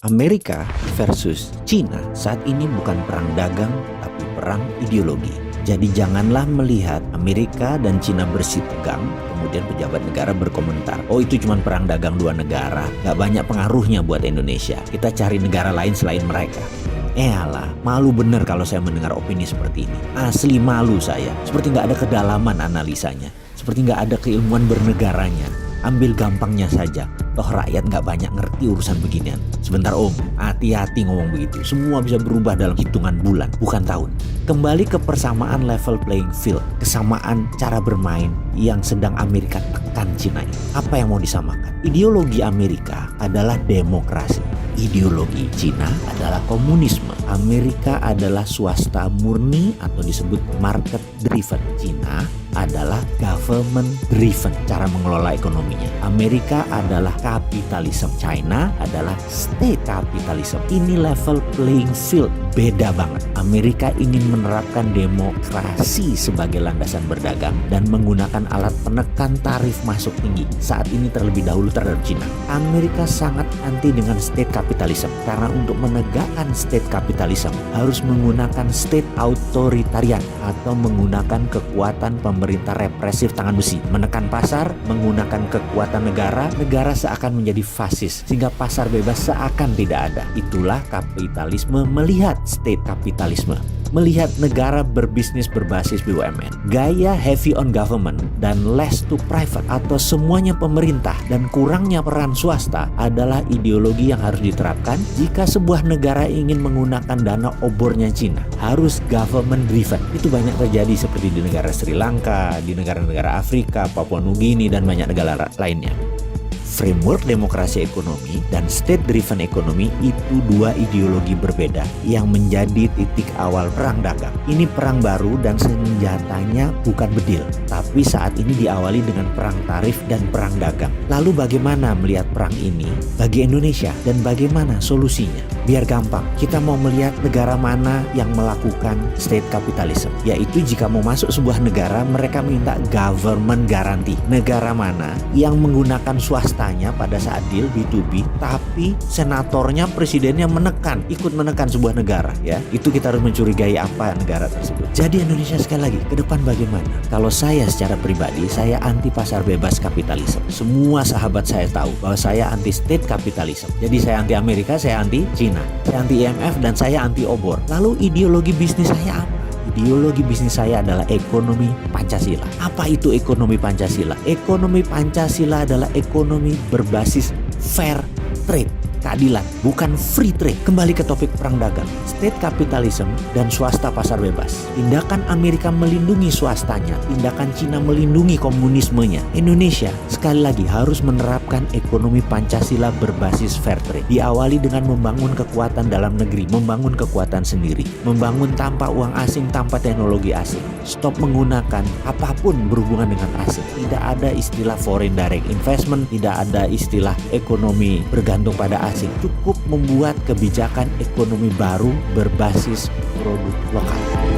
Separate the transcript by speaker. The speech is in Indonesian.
Speaker 1: Amerika versus Cina saat ini bukan perang dagang, tapi perang ideologi. Jadi janganlah melihat Amerika dan Cina bersih tegang, kemudian pejabat negara berkomentar, oh itu cuma perang dagang dua negara, gak banyak pengaruhnya buat Indonesia, kita cari negara lain selain mereka. Alah, malu bener kalau saya mendengar opini seperti ini. Asli malu saya, seperti gak ada kedalaman analisanya, seperti gak ada keilmuan bernegaranya. Ambil gampangnya saja, toh rakyat gak banyak ngerti urusan beginian. Sebentar om, hati-hati ngomong begitu. Semua bisa berubah dalam hitungan bulan, bukan tahun. Kembali ke persamaan level playing field, kesamaan cara bermain yang sedang Amerika tekan Cina ini. Apa yang mau disamakan? Ideologi Amerika adalah demokrasi. Ideologi Cina adalah komunisme. Amerika adalah swasta murni atau disebut market driven. Cina adalah government driven cara mengelola ekonominya. Amerika adalah kapitalisme, China adalah state capitalism. Ini level playing field beda banget. Amerika ingin menerapkan demokrasi sebagai landasan berdagang dan menggunakan alat penekan tarif masuk tinggi. Saat ini terlebih dahulu terhadap China. Amerika sangat anti dengan state capitalism karena untuk menegakkan state capitalism harus menggunakan state authoritarian atau menggunakan kekuatan pemerintah represif tangan besi, menekan pasar, menggunakan kekuatan negara seakan menjadi fasis sehingga pasar bebas seakan tidak ada. Itulah kapitalisme melihat state kapitalisme, melihat negara berbisnis berbasis BUMN, gaya heavy on government dan less to private atau semuanya pemerintah dan kurangnya peran swasta adalah ideologi yang harus diterapkan jika sebuah negara ingin menggunakan dana obornya Cina. Harus government driven. Itu banyak terjadi seperti di negara Sri Lanka, di negara-negara Afrika, Papua Nugini dan banyak negara lainnya. Framework demokrasi ekonomi dan state-driven ekonomi itu dua ideologi berbeda yang menjadi titik awal perang dagang. Ini perang baru dan senjatanya bukan bedil, tapi saat ini diawali dengan perang tarif dan perang dagang. Lalu bagaimana melihat perang ini bagi Indonesia dan bagaimana solusinya? Biar gampang, kita mau melihat negara mana yang melakukan state capitalism, yaitu jika mau masuk sebuah negara mereka minta government guarantee. Negara mana yang menggunakan swasta pada saat deal B2B, tapi senatornya, presidennya ikut menekan sebuah negara, ya. Itu kita harus mencurigai apa negara tersebut. Jadi Indonesia sekali lagi ke depan bagaimana? Kalau saya secara pribadi, saya anti pasar bebas kapitalisme. Semua sahabat saya tahu bahwa saya anti state capitalism. Jadi saya anti Amerika, saya anti Cina, saya anti IMF dan saya anti obor. Lalu ideologi bisnis saya apa? Ideologi bisnis saya adalah ekonomi Pancasila. Apa itu ekonomi Pancasila? Ekonomi Pancasila adalah ekonomi berbasis fair trade, keadilan, bukan free trade. Kembali ke topik perang dagang, state capitalism dan swasta pasar bebas. Tindakan Amerika melindungi swastanya, tindakan Cina melindungi komunismenya. Indonesia sekali lagi harus menerapkan ekonomi Pancasila berbasis fair trade. Diawali dengan membangun kekuatan dalam negeri, membangun kekuatan sendiri, membangun tanpa uang asing, tanpa teknologi asing. Stop menggunakan apapun berhubungan dengan asing. Tidak ada istilah foreign direct investment, tidak ada istilah ekonomi bergantung pada asing. Cukup membuat kebijakan ekonomi baru berbasis produk lokal.